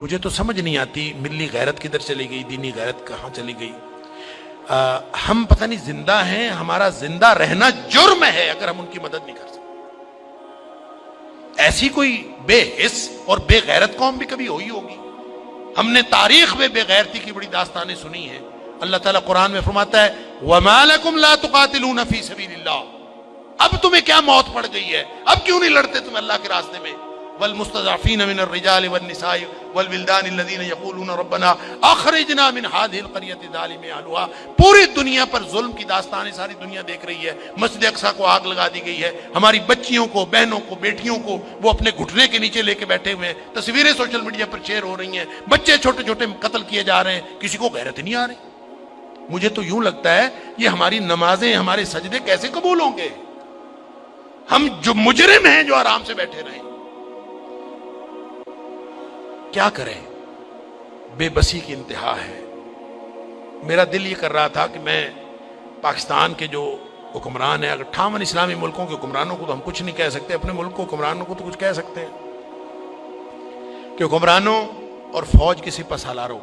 مجھے تو سمجھ نہیں آتی ملی غیرت کدھر چلی گئی، دینی غیرت کہاں چلی گئی۔ ہم پتہ نہیں زندہ ہیں، ہمارا زندہ رہنا جرم ہے اگر ہم ان کی مدد نہیں کر سکتے۔ ایسی کوئی بے حس اور بے غیرت قوم بھی کبھی ہوئی ہوگی؟ ہم نے تاریخ میں بے غیرتی کی بڑی داستانیں سنی ہیں۔ اللہ تعالیٰ قرآن میں فرماتا ہے وَمَا لَكُمْ لَا تُقَاتِلُونَ فِي سَبِيلِ اللَّهِ، اب تمہیں کیا موت پڑ گئی ہے، اب کیوں نہیں لڑتے تم اللہ کے راستے میں؟ والمستضعفین من الرجال والنساء والولدان الذین یقولون ربنا اخرجنا من هذه القرية الظالم اهلها۔ پوری دنیا پر ظلم کی داستانیں ساری دنیا دیکھ رہی ہے۔ مسجد اقصی کو آگ لگا دی گئی ہے، ہماری بچیوں کو، بہنوں کو، بیٹیوں کو وہ اپنے گھٹنے کے نیچے لے کے بیٹھے ہوئے ہیں، تصویریں سوشل میڈیا پر شیئر ہو رہی ہیں، بچے چھوٹے چھوٹے قتل کیے جا رہے ہیں، کسی کو غیرت نہیں آ رہی۔ مجھے تو یوں لگتا ہے یہ ہماری نمازیں، ہمارے سجدے کیسے قبول ہوں گے؟ ہم جو مجرم ہیں جو آرام سے بیٹھے رہیں، کیا کریں؟ بے بسی کی انتہا ہے۔ میرا دل یہ کر رہا تھا کہ میں پاکستان کے جو حکمران ہیں، اگر 58 اسلامی ملکوں کے حکمرانوں کو تو ہم کچھ نہیں کہہ سکتے، اپنے ملک کو حکمرانوں کو تو کچھ کہہ سکتے ہیں کہ حکمرانوں اور فوج کے سپہ سالاروں،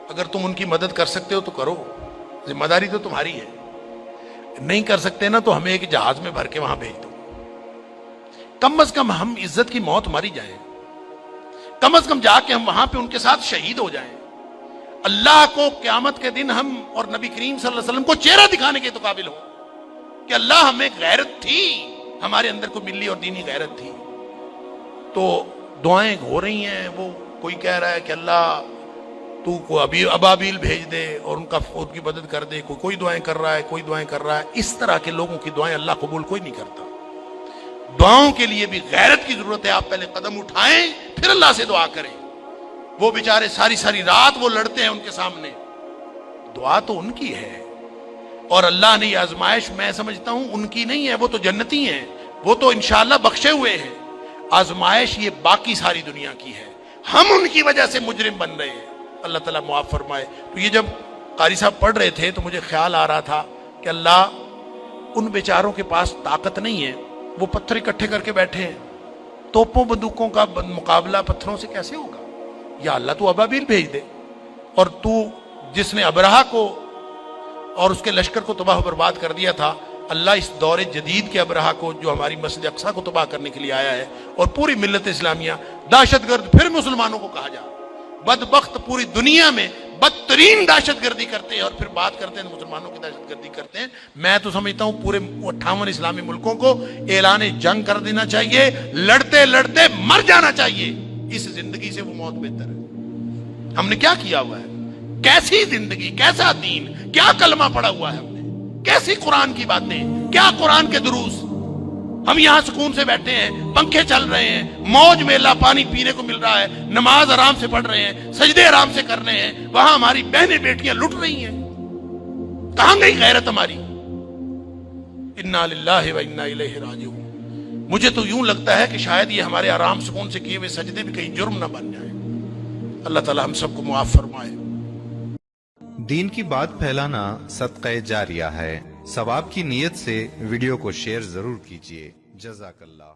اگر تم ان کی مدد کر سکتے ہو تو کرو، ذمہ داری تو تمہاری ہے۔ نہیں کر سکتے نا تو ہمیں ایک جہاز میں بھر کے وہاں بھیج دو، کم از کم ہم عزت کی موت ماری جائیں، کم از کم جا کے ہم وہاں پہ ان کے ساتھ شہید ہو جائیں، اللہ کو قیامت کے دن ہم اور نبی کریم صلی اللہ علیہ وسلم کو چہرہ دکھانے کے تو قابل ہو کہ اللہ ہمیں غیرت تھی، ہمارے اندر کو ملی اور دینی غیرت تھی۔ تو دعائیں ہو رہی ہیں، وہ کوئی کہہ رہا ہے کہ اللہ تو کو ابھی ابابیل بھیج دے اور ان کی مدد کر دے، کوئی دعائیں کر رہا ہے، کوئی دعائیں کر رہا ہے۔ اس طرح کے لوگوں کی دعائیں اللہ قبول کوئی نہیں کرتا۔ دعاؤں کے لیے بھی غیرت کی ضرورت ہے، آپ پہلے قدم اٹھائیں پھر اللہ سے دعا کریں۔ وہ بیچارے ساری ساری رات وہ لڑتے ہیں ان کے سامنے، دعا تو ان کی ہے، اور اللہ نے یہ آزمائش میں سمجھتا ہوں ان کی نہیں ہے، وہ تو جنتی ہیں، وہ تو انشاءاللہ بخشے ہوئے ہیں۔ آزمائش یہ باقی ساری دنیا کی ہے، ہم ان کی وجہ سے مجرم بن رہے ہیں۔ اللہ تعالیٰ معاف فرمائے۔ تو یہ جب قاری صاحب پڑھ رہے تھے تو مجھے خیال آ رہا تھا کہ اللہ ان بیچاروں کے پاس طاقت نہیں ہے، وہ پتھر اکٹھے کر کے بیٹھے ہیں، توپوں بندوقوں کا مقابلہ پتھروں سے کیسے ہوگا؟ یا اللہ تو ابابیل بھیج دے، اور تو جس نے ابرہہ کو اور اس کے لشکر کو تباہ و برباد کر دیا تھا، اللہ اس دور جدید کے ابرہہ کو جو ہماری مسجد اقصی کو تباہ کرنے کے لیے آیا ہے اور پوری ملت اسلامیہ دہشت گرد پھر مسلمانوں کو کہا جا، بدبخت پوری دنیا میں بدترین دہشت گردی کرتے ہیں اور پھر بات کرتے ہیں مسلمانوں کی دہشت گردی کرتے ہیں۔ میں تو سمجھتا ہوں پورے 58 اسلامی ملکوں کو اعلان جنگ کر دینا چاہیے، لڑتے لڑتے مر جانا چاہیے، اس زندگی سے وہ موت بہتر ہے۔ ہم نے کیا کیا ہوا ہے؟ کیسی زندگی، کیسا دین، کیا کلمہ پڑا ہوا ہے ہم نے، کیسی قرآن کی باتیں، کیا قرآن کے دروس۔ ہم یہاں سکون سے بیٹھے ہیں، پنکھے چل رہے ہیں، موج میلہ پانی پینے کو مل رہا ہے، نماز آرام سے پڑھ رہے ہیں، سجدے آرام سے کر رہے ہیں، وہاں ہماری بہنیں بیٹیاں لٹ رہی ہیں۔ کہاں گئی غیرت ہماری؟ انا للہ و انا الیہ راجعون۔ مجھے تو یوں لگتا ہے کہ شاید یہ ہمارے آرام سکون سے کیے ہوئے سجدے بھی کہیں جرم نہ بن جائیں۔ اللہ تعالی ہم سب کو معاف فرمائے۔ دین کی بات پھیلانا صدقہ جاریہ ہے، ثواب کی نیت سے ویڈیو کو شیئر ضرور کیجیے۔ جزاک اللہ۔